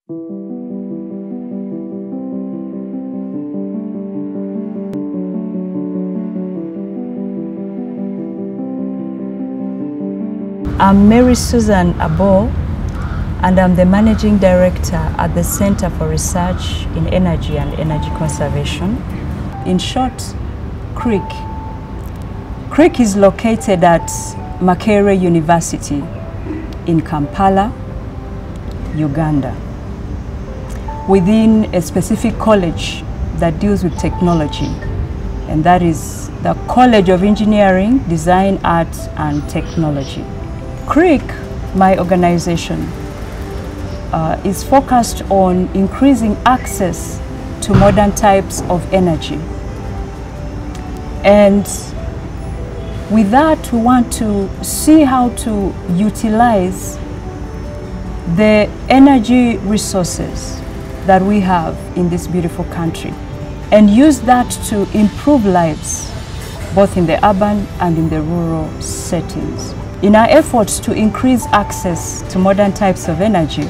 I'm Mary Susan Abo, and I'm the Managing Director at the Center for Research in Energy and Energy Conservation. In short, CREEC. CREEC is located at Makerere University in Kampala, Uganda, within a specific college that deals with technology, and that is the College of Engineering, Design, Arts and Technology. CREEC, my organization, is focused on increasing access to modern types of energy. And with that, we want to see how to utilize the energy resources that we have in this beautiful country and use that to improve lives, both in the urban and in the rural settings. In our efforts to increase access to modern types of energy,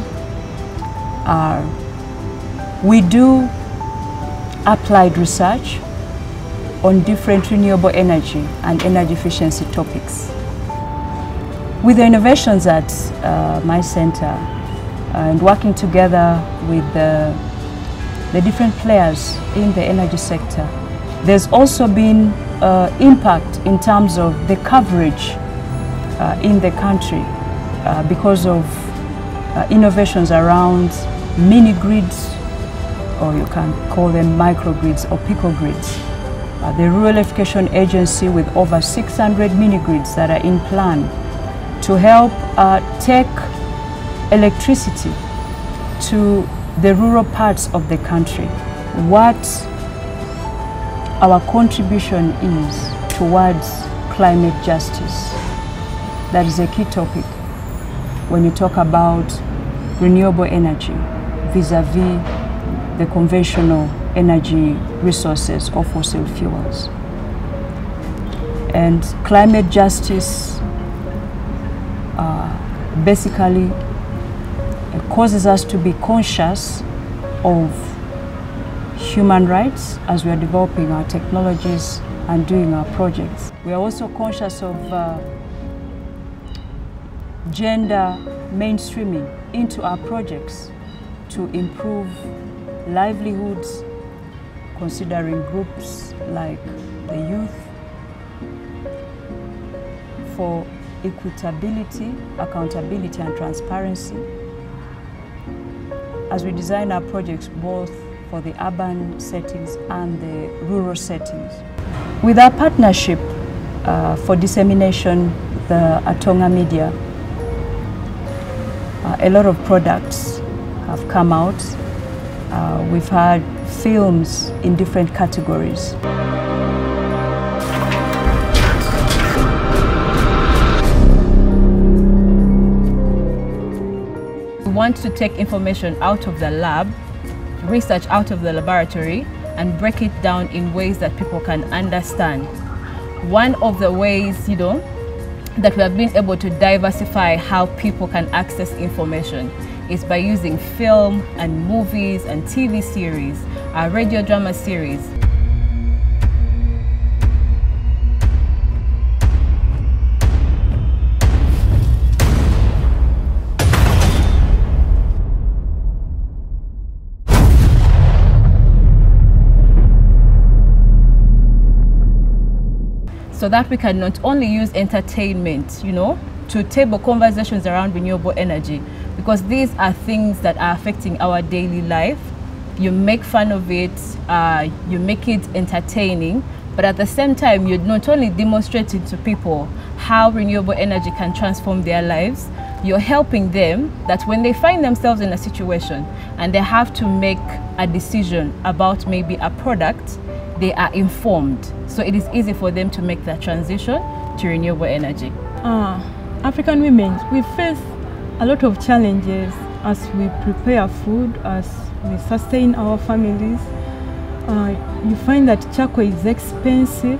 we do applied research on different renewable energy and energy efficiency topics. With the innovations at my center and working together with the different players in the energy sector, there's also been impact in terms of the coverage in the country because of innovations around mini grids, or you can call them microgrids or picogrids. The Rural Electrification Agency with over 600 mini grids that are in plan to help take electricity to the rural parts of the country. What our contribution is towards climate justice. That is a key topic when you talk about renewable energy vis-a-vis the conventional energy resources or fossil fuels. And climate justice basically causes us to be conscious of human rights as we are developing our technologies and doing our projects. We are also conscious of gender mainstreaming into our projects to improve livelihoods, considering groups like the youth, for equitability, accountability and transparency as we design our projects both for the urban settings and the rural settings. With our partnership for dissemination, the Atonga Media, a lot of products have come out. We've had films in different categories. We want to take information out of the lab, research out of the laboratory, and break it down in ways that people can understand. One of the ways, that we have been able to diversify how people can access information is by using film and movies and TV series, our radio drama series. So that we can not only use entertainment, to table conversations around renewable energy, because these are things that are affecting our daily life. You make fun of it, you make it entertaining, but at the same time, you're not only demonstrating to people how renewable energy can transform their lives, you're helping them that when they find themselves in a situation and they have to make a decision about maybe a product, they are informed. So it is easy for them to make that transition to renewable energy. African women, we face a lot of challenges as we prepare food, as we sustain our families. You find that charcoal is expensive.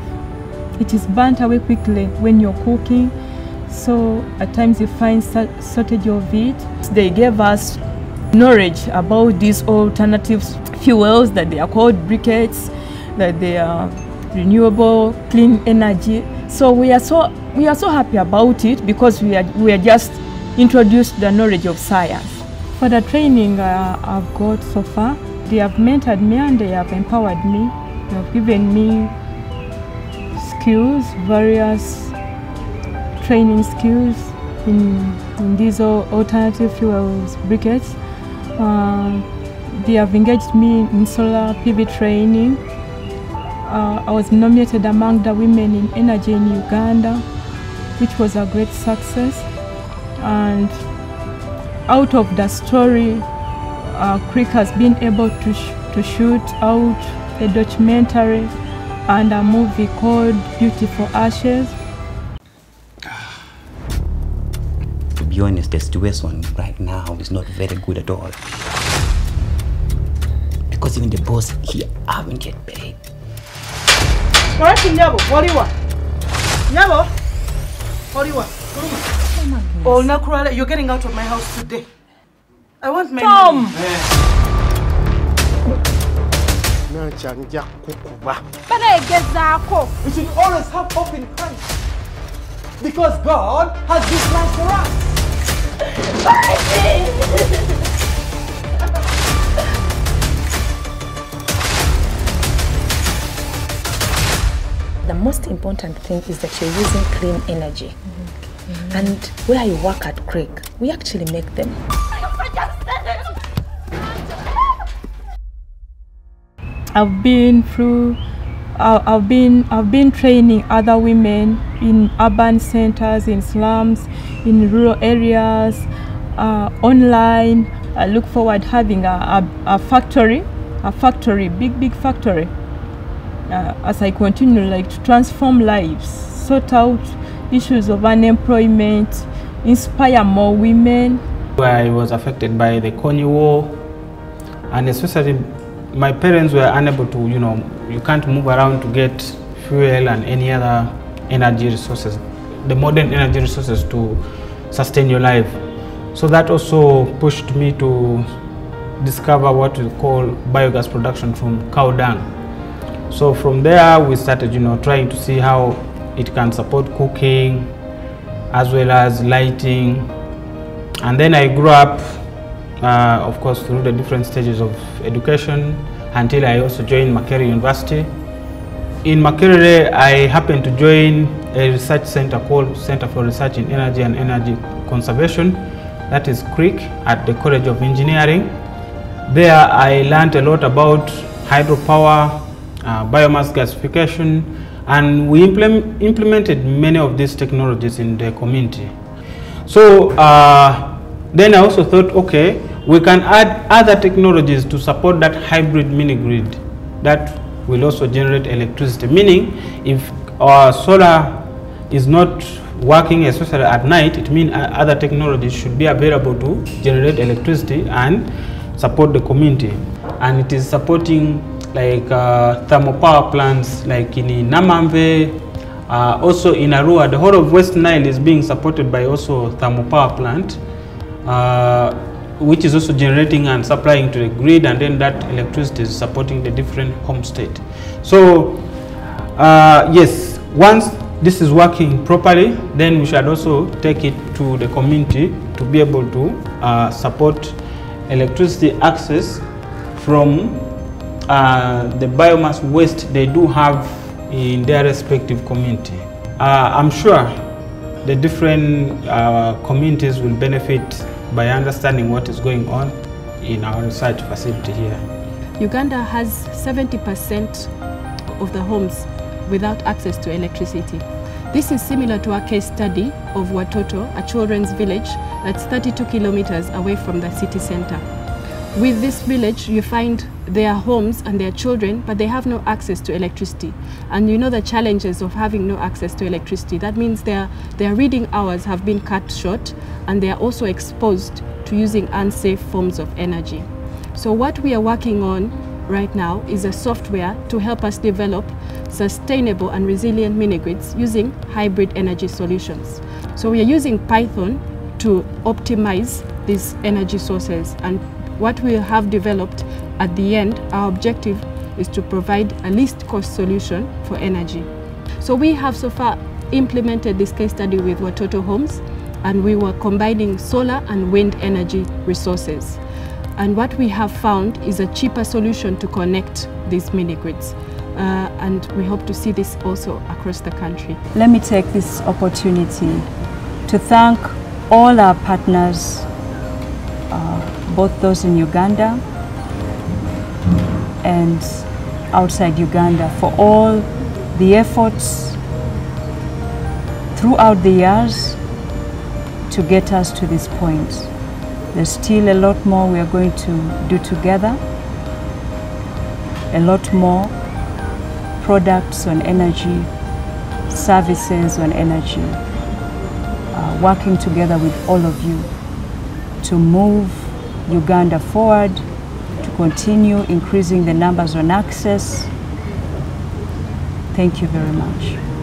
It is burnt away quickly when you're cooking. So at times you find shortage of it. They gave us knowledge about these alternative fuels, that they are called briquettes, that they are renewable, clean energy. So we are so happy about it because we are just introduced the knowledge of science. For the training I've got so far, they have mentored me and they have empowered me. They have given me skills, various training skills in these alternative fuels briquettes. They have engaged me in solar PV training. I was nominated among the women in energy in Uganda, which was a great success. And out of the story, CRIC has been able to shoot out a documentary and a movie called Beautiful Ashes. To be honest, the situation right now is not very good at all. Because even the boss here haven't get paid. Alright, Nyabo, what do you want? Nyabo, what do you want? Oh, Nakurale, you're getting out of my house today. I want my Tom! money. We should always have hope in Christ. Because God has this life for us. The most important thing is that you're using clean energy. And where I work at CRIC, we actually make them. I've been training other women in urban centers, in slums, in rural areas, online. I look forward having a factory, big factory. As I continue to transform lives, sort out issues of unemployment, inspire more women. I was affected by the Congo War, and especially my parents were unable to, you can't move around to get fuel and any other energy resources, the modern energy resources to sustain your life. So that also pushed me to discover what we call biogas production from cow dung. So from there we started, trying to see how it can support cooking as well as lighting. And then I grew up, of course, through the different stages of education until I also joined Makerere University. In Makerere, I happened to join a research center called Center for Research in Energy and Energy Conservation, that is CRIC, at the College of Engineering. There I learned a lot about hydropower, biomass gasification, and we implemented many of these technologies in the community. So then I also thought, okay, we can add other technologies to support that hybrid mini grid that will also generate electricity. Meaning, if our solar is not working, especially at night, it means other technologies should be available to generate electricity and support the community. And it is supporting thermal power plants like in Namamve, also in Arua. The whole of West Nile is being supported by also thermal power plant, which is also generating and supplying to the grid, and then that electricity is supporting the different home state. So yes, once this is working properly, then we should also take it to the community to be able to support electricity access from the biomass waste they do have in their respective community. I'm sure the different communities will benefit by understanding what is going on in our research facility here. Uganda has 70% of the homes without access to electricity. This is similar to a case study of Watoto, a children's village that's 32 kilometers away from the city center. With this village, you find their homes and their children, but they have no access to electricity. And you know the challenges of having no access to electricity. That means their reading hours have been cut short, and they are also exposed to using unsafe forms of energy. So what we are working on right now is a software to help us develop sustainable and resilient mini-grids using hybrid energy solutions. So we are using Python to optimize these energy sources and what we have developed at the end, our objective is to provide a least cost solution for energy. So we have so far implemented this case study with Watoto Homes, and we were combining solar and wind energy resources. And what we have found is a cheaper solution to connect these mini-grids. And we hope to see this also across the country. Let me take this opportunity to thank all our partners, both those in Uganda and outside Uganda, for all the efforts throughout the years to get us to this point. There's still a lot more we are going to do together, a lot more products on energy, services on energy, working together with all of you to move Uganda forward, to continue increasing the numbers on access. Thank you very much.